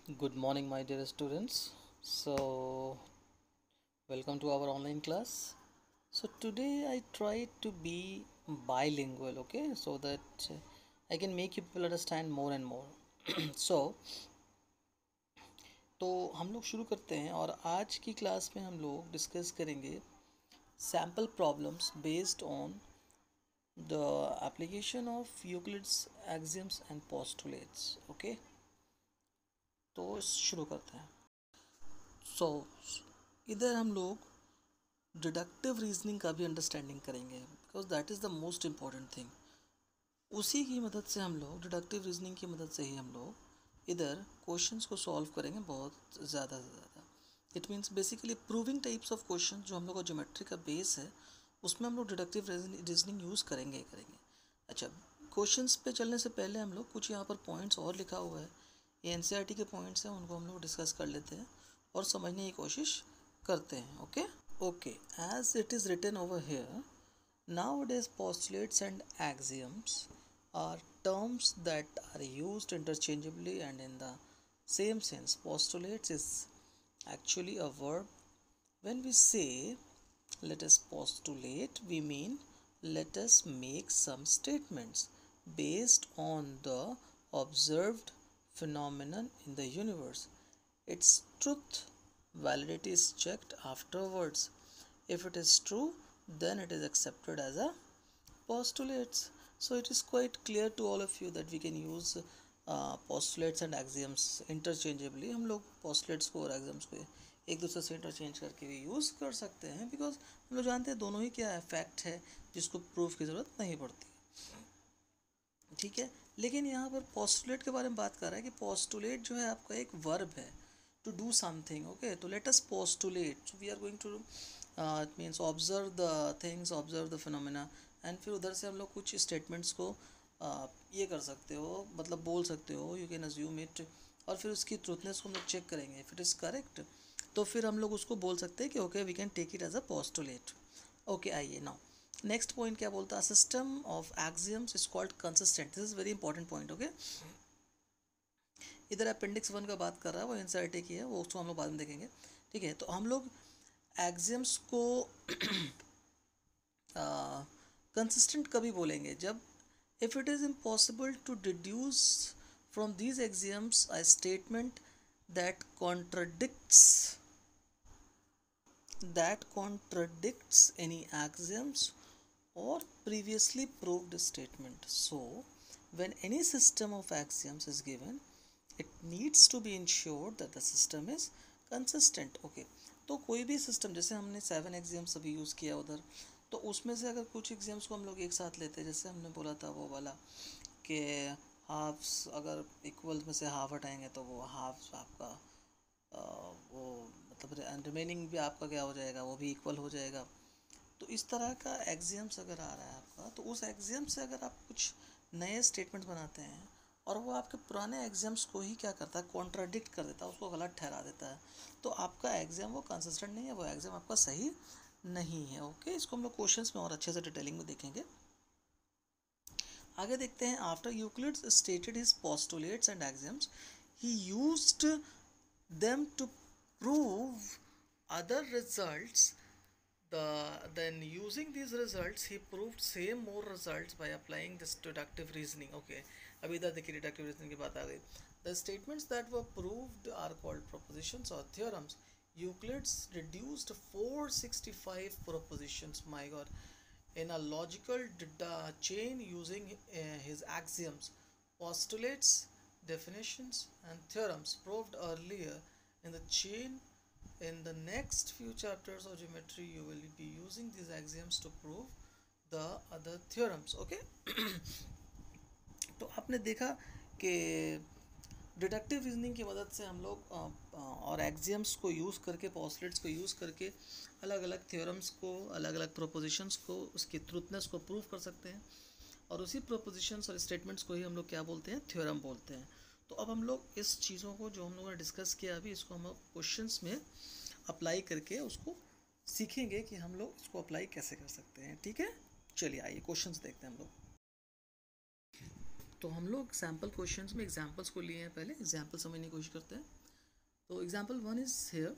Good morning, my dear students. So, welcome to our online class. So, today I try to be bilingual, okay, so that I can make you people understand more and more. So, तो हम लोग शुरू करते हैं और आज की class में हम लोग डिस्कस करेंगे sample problems based on the application of Euclid's axioms and postulates okay. तो शुरू करते हैं। सो इधर हम लोग डिडक्टिव रीजनिंग का भी अंडरस्टैंडिंग करेंगे because that is the most important thing. उसी की मदद से हम लोग डिडक्टिव रीजनिंग की मदद से ही हम लोग इधर क्वेश्चंस को सॉल्व करेंगे बहुत ज़्यादा से ज़्यादा। It means basically proving types of question जो हम लोग का ज्योमेट्री का बेस है उसमें हम लोग डिडक्टिव रीजनिंग यूज़ करेंगे ही करेंगे। अच्छा, क्वेश्चंस पे चलने से पहले हम लोग कुछ यहाँ पर पॉइंट्स और लिखा हुआ है, ये एनसीईआरटी के पॉइंट्स हैं, उनको हम लोग डिस्कस कर लेते हैं और समझने की कोशिश करते हैं। Okay okay, as it is written over here, nowadays postulates and axioms are terms that are used interchangeably and in the same sense. Postulates is actually a verb. When we say let us postulate, we mean let us make some statements based on the observed phenomenon in the universe. Its truth validity is checked afterwards. If it is true, then it is accepted as a postulates. So it is quite clear to all of you that we can use postulates and axioms interchangeably. हम लोग postulates को और axioms को एक दूसरे से interchange करके भी यूज़ कर सकते हैं बिकॉज हम लोग जानते हैं दोनों ही क्या है, फैक्ट है जिसको प्रूफ की ज़रूरत नहीं पड़ती। ठीक है, लेकिन यहाँ पर पोस्टुलेट के बारे में बात कर रहा है कि पोस्टुलेट जो है आपका एक वर्ब है टू डू समथिंग। ओके, तो let us postulate, we are going to it means observe the things, observe the phenomena, and फिर उधर से हम लोग कुछ स्टेटमेंट्स को ये कर सकते हो, मतलब बोल सकते हो, यू कैन अज्यूम इट, और फिर उसकी ट्रूथनेस को हम लोग चेक करेंगे। इफ इट इज़ करेक्ट तो फिर हम लोग उसको बोल सकते हैं कि okay we can take it as a postulate. Okay, आइए नाउ नेक्स्ट पॉइंट क्या बोलता है, system of axioms is called consistent. This is very important point. Okay, इधर अपेंडिक्स 1 का बात कर रहा है, वो एनसीईआरटी की है, वो उसको हम लोग बाद में देखेंगे। ठीक है, तो हम लोग एक्सियम्स को कंसिस्टेंट कभी बोलेंगे जब if it is impossible to deduce from these axioms a statement that contradicts any axioms or previously proved statement. So, when any system of axioms is given, it needs to be ensured that the system is consistent. Okay, तो कोई भी system, जैसे हमने 7 exams अभी use किया उधर, तो उसमें से अगर कुछ एग्जाम्स को हम लोग एक साथ लेते हैं, जैसे हमने बोला था वो वाला कि हाफ्स अगर इक्वल में से हाफ हटाएंगे तो वो हाफ आपका वो मतलब रिमेनिंग भी आपका क्या हो जाएगा, वो भी इक्वल हो जाएगा। तो इस तरह का एग्जियम्स अगर आ रहा है आपका, तो उस एग्जियम से अगर आप कुछ नए स्टेटमेंट बनाते हैं और वो आपके पुराने एग्जाम्स को ही क्या करता है, कॉन्ट्राडिक्ट कर देता है, उसको गलत ठहरा देता है, तो आपका एग्जाम वो कंसिस्टेंट नहीं है, वो एग्जाम आपका सही नहीं है। ओके, इसको हम लोग क्वेश्चंस में और अच्छे से डिटेलिंग में देखेंगे। आगे देखते हैं, after Euclid's stated his postulates and exams he used them to prove other results. Then using these results he proved same more results by applying this deductive reasoning. Okay, अभी इधर देखिए deductive reasoning की बात आ गई। The statements that were proved are called propositions or theorems. Euclid's reduced 465 propositions, my god, in a logical chain using his axioms, postulates, definitions, and theorems proved earlier in the chain. In the next few chapters of geometry, you will be using these axioms to prove the other theorems. Okay, तो आपने देखा कि deductive reasoning की मदद से हम लोग और एक्सियम्स को यूज़ करके, पोस्टलेट्स को यूज़ करके अलग अलग थ्योरम्स को, अलग अलग प्रोपोजिशंस को, उसकी ट्रूथनेस को प्रूव कर सकते हैं, और उसी प्रोपोजिशंस और स्टेटमेंट्स को ही हम लोग क्या बोलते हैं, थ्योरम बोलते हैं। तो अब हम लोग इस चीज़ों को जो हम लोगों ने डिस्कस किया अभी, इसको हम क्वेश्चंस में अप्लाई करके उसको सीखेंगे कि हम लोग इसको अप्लाई कैसे कर सकते हैं। ठीक है, चलिए आइए क्वेश्चंस देखते हैं हम लोग। तो हम लोग सैम्पल क्वेश्चंस में एग्जांपल्स को लिए हैं, पहले एग्जांपल समझने की कोशिश करते हैं। तो example 1 is here,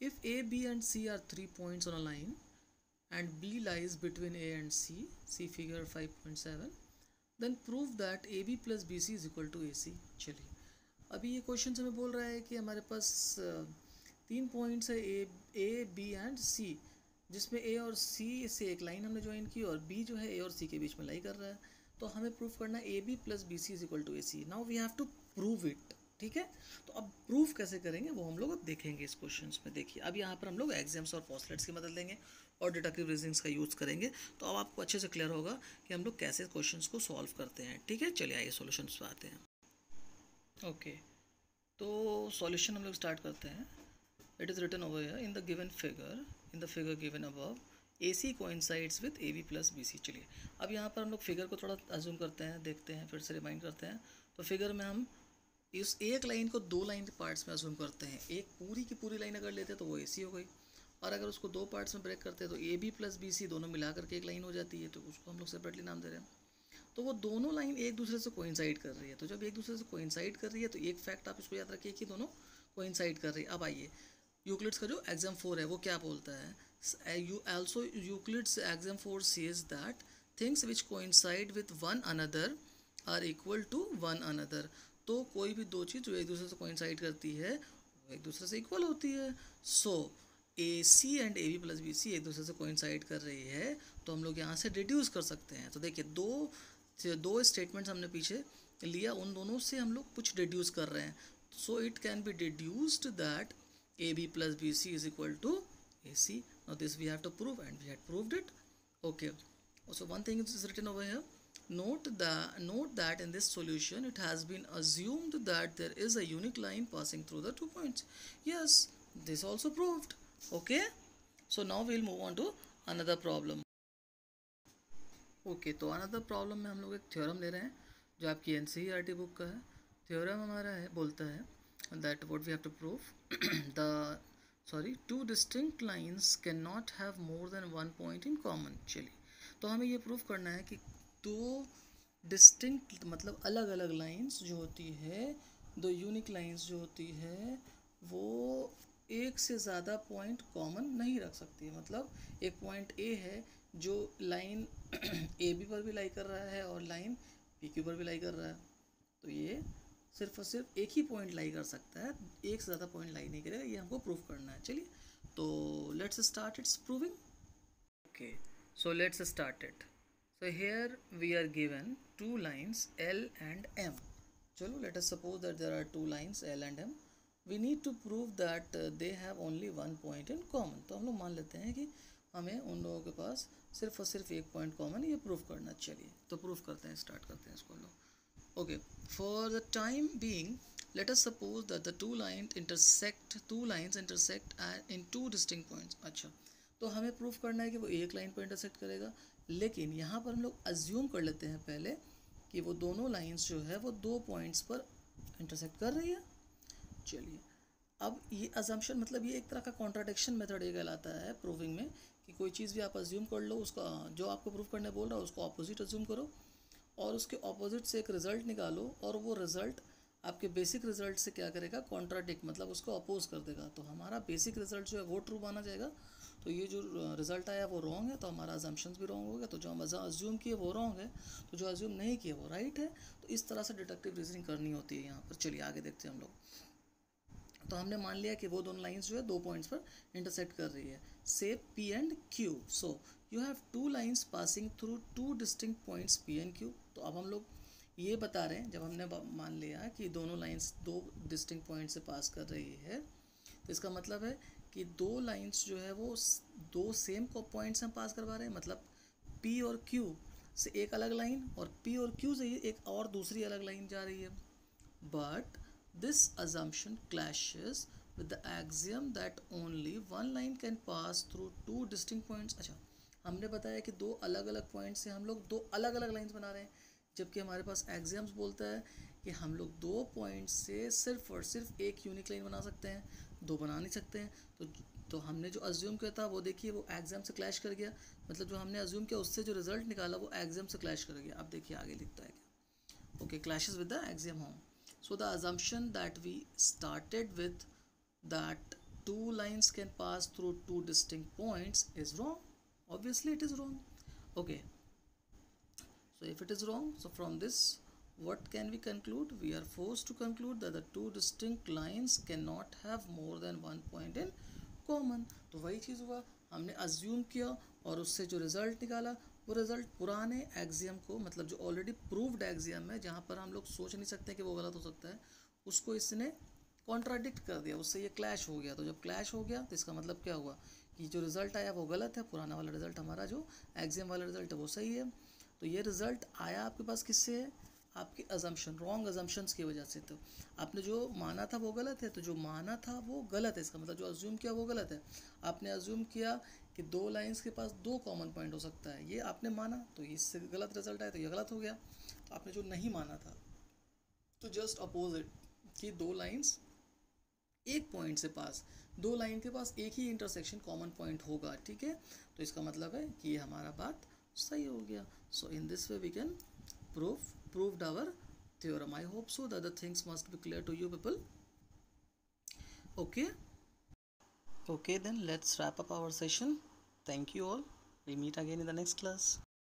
if A B and C are 3 points on a line and B lies between A and C figure 5.7, then prove that A B plus B C is equal to A C. चलिए, अभी ये question हमें बोल रहा है कि हमारे पास 3 points है ए बी एंड सी, जिसमें ए और सी से एक लाइन हमने ज्वाइन की और बी जो है ए और सी के बीच में लाई कर रहा है। तो हमें प्रूफ करना है A B plus B C is equal to A C. Now we have to prove it. ठीक है, तो अब प्रूफ कैसे करेंगे वो हम लोग अब देखेंगे इस क्वेश्चन में। देखिए, अब यहाँ पर हम लोग एग्जाम्स और पोस्टलेट्स की मदद लेंगे और डिडक्टिव रीजनिंग्स का यूज़ करेंगे। तो अब आपको अच्छे से क्लियर होगा कि हम लोग कैसे क्वेश्चन को सॉल्व करते हैं। ठीक है, चलिए आइए सोल्यूशन पे आते हैं। ओके, तो सॉल्यूशन हम लोग स्टार्ट करते हैं। It is written over here in the figure given above AC coincides with AB plus BC। चलिए, अब यहाँ पर हम लोग फिगर को थोड़ा अज्यूम करते हैं, देखते हैं, फिर से रिमाइंड करते हैं। तो फिगर में हम इस एक लाइन को 2 लाइन के पार्ट्स में अज्यूम करते हैं। एक पूरी की पूरी लाइन अगर लेते हैं तो वो AC हो गई, और अगर उसको 2 पार्ट्स में ब्रेक करते हैं तो AB प्लस BC दोनों मिला करके एक लाइन हो जाती है, तो उसको हम लोग सेपरेटली नाम दे रहे हैं। तो वो दोनों लाइन एक दूसरे से कोइंसाइड कर रही है। तो जब एक दूसरे से कोइंसाइड कर रही है तो एक फैक्ट आप इसको याद रखिए कि दोनों कोइंसाइड कर रही है। अब आइए, यूक्लिड्स का जो एग्जाम 4 है वो क्या बोलता है? Euclid's exam 4 says that things which coincide with one another are equal to one another. तो कोई भी दो चीज़ जो एक दूसरे से कोइंसाइड करती है वो एक दूसरे से इक्वल होती है। सो AC and AB plus BC एक दूसरे से कोइंसाइड कर रही है, तो हम लोग यहाँ से डिड्यूस कर सकते हैं। तो देखिए, दो स्टेटमेंट्स हमने पीछे लिया, उन दोनों से हम लोग कुछ डिड्यूस कर रहे हैं। So it can be deduced that AB plus BC is equal to AC. Now this we have to prove, and we had proved it. Okay. So one thing is written over here. Note that in this solution it has been assumed that there is a unique line passing through the 2 points. Yes, this also proved. Okay. So now we'll move on to another problem. Okay, तो another problem में हम लोग एक theorem ले रहे हैं जो आपकी NCERT बुक का है। थ्योरम हमारा है, बोलता है that what we have to prove two distinct lines cannot have more than one point in common। चलिए, तो हमें ये प्रूफ करना है कि दो डिस्टिंक्ट मतलब अलग अलग लाइंस जो होती है, दो यूनिक लाइंस जो होती है, वो एक से ज़्यादा पॉइंट कॉमन नहीं रख सकती है। मतलब एक पॉइंट A है जो लाइन AB पर भी लाई कर रहा है और लाइन PQ पर भी लाई कर रहा है, तो ये सिर्फ और सिर्फ एक ही पॉइंट लाई कर सकता है, एक से ज़्यादा पॉइंट लाई नहीं करेगा। ये हमको प्रूफ करना है। चलिए, तो let's start its proving. Okay, so let's start it. So here we are given 2 lines L and M। चलो, let us suppose that there are 2 lines L and M। We need to prove that they have only one point in common. तो हम लोग मान लेते हैं कि हमें उन लोगों के पास सिर्फ और सिर्फ एक पॉइंट कॉमन, ये प्रूफ करना। चलिए, तो प्रूफ करते हैं, स्टार्ट करते हैं इसको हम लोग। Okay, for the time being, let us suppose that the two lines intersect in 2 distinct points। अच्छा, तो हमें प्रूफ करना है कि वो एक लाइन पर इंटरसेक्ट करेगा, लेकिन यहाँ पर हम लोग अज्यूम कर लेते हैं पहले कि वो दोनों लाइंस जो है वो 2 पॉइंट्स पर इंटरसेक्ट कर रही है। चलिए, अब ये अजम्पशन मतलब ये एक तरह का कॉन्ट्राडिक्शन मेथड ये कहलाता है प्रूविंग में, कि कोई चीज़ भी आप अज्यूम कर लो, उसका जो आपको प्रूफ करने बोल रहा है उसको ऑपोजिट अज्यूम करो और उसके ऑपोजिट से एक रिज़ल्ट निकालो, और वो रिज़ल्ट आपके बेसिक रिज़ल्ट से क्या करेगा? कॉन्ट्राडिक्ट, मतलब उसको अपोज कर देगा। तो हमारा बेसिक रिज़ल्ट जो है वो ट्रू माना जाएगा। तो ये जो रिज़ल्ट आया वो रॉन्ग है, तो हमारा अजम्पशंस भी रॉन्ग हो गया। तो जो हम अज्यूम किए वो रॉन्ग है, तो जो अज्यूम नहीं किए वो राइट है। तो इस तरह से डिडक्टिव रीजनिंग करनी होती है यहाँ पर। चलिए आगे देखते हैं हम लोग। तो हमने मान लिया कि वो दोनों लाइंस जो है 2 पॉइंट्स पर इंटरसेक्ट कर रही है, से P and Q। So you have 2 lines passing through 2 distinct points P and Q। तो अब हम लोग ये बता रहे हैं, जब हमने मान लिया कि दोनों लाइंस 2 डिस्टिंक्ट पॉइंट से पास कर रही है, तो इसका मतलब है कि 2 लाइंस जो है वो 2 सेम पॉइंट से हम पास करवा रहे हैं। मतलब P और Q से एक अलग लाइन और P और Q से एक और दूसरी अलग लाइन जा रही है। But this assumption clashes with the axiom that only one line can pass through 2 distinct points। अच्छा, हमने बताया कि 2 अलग अलग पॉइंट से हम लोग 2 अलग अलग लाइंस बना रहे हैं, जबकि हमारे पास एग्जाम्स बोलता है कि हम लोग 2 पॉइंट से सिर्फ और सिर्फ एक यूनिक लाइन बना सकते हैं, 2 बना नहीं सकते हैं। तो हमने जो अज्यूम किया था वो देखिए वो एग्जाम से क्लैश कर गया। मतलब जो हमने अज्यूम किया उससे जो रिजल्ट निकाला वो एग्जाम से क्लैश कर गया। अब देखिए आगे लिखता है क्या। Okay, clashes with the axiom home. So the assumption that we started with, that two lines can pass through two distinct points, is wrong. Obviously it is wrong. Okay, so if it is wrong, so from this what can we conclude? We are forced to conclude that the two distinct lines cannot have more than one point in common. तो वही चीज़ हुआ, हमने assume किया और उससे जो result निकाला वो रिजल्ट पुराने एग्जियम को, मतलब जो ऑलरेडी प्रूव्ड एग्जियम है जहाँ पर हम लोग सोच नहीं सकते कि वो गलत हो सकता है, उसको इसने कॉन्ट्राडिक्ट कर दिया, उससे ये क्लैश हो गया। तो जब क्लैश हो गया तो इसका मतलब क्या हुआ कि जो रिजल्ट आया वो गलत है, पुराना वाला रिजल्ट हमारा जो एग्जियम वाला रिजल्ट है वो सही है। तो ये रिजल्ट आया आपके पास किससे है? आपके अजम्पशन, रॉन्ग अजम्पशंस की वजह से। तो आपने जो माना था वो गलत है, तो जो माना था वो गलत है, इसका मतलब जो अज्यूम किया वो गलत है। आपने अज्यूम किया कि दो लाइंस के पास दो कॉमन पॉइंट हो सकता है, ये आपने माना, तो इससे गलत रिजल्ट आया, तो ये गलत हो गया। तो आपने जो नहीं माना था, तो जस्ट अपोजिट कि दो लाइंस एक पॉइंट से पास, दो लाइन के पास एक ही इंटरसेक्शन कॉमन पॉइंट होगा, ठीक है। तो इसका मतलब है कि ये हमारा बात सही हो गया। So in this way we can proved our theorem. I hope so that the things must be clear to you people. Okay, then let's wrap up our session. Thank you all. We'll meet again in the next class.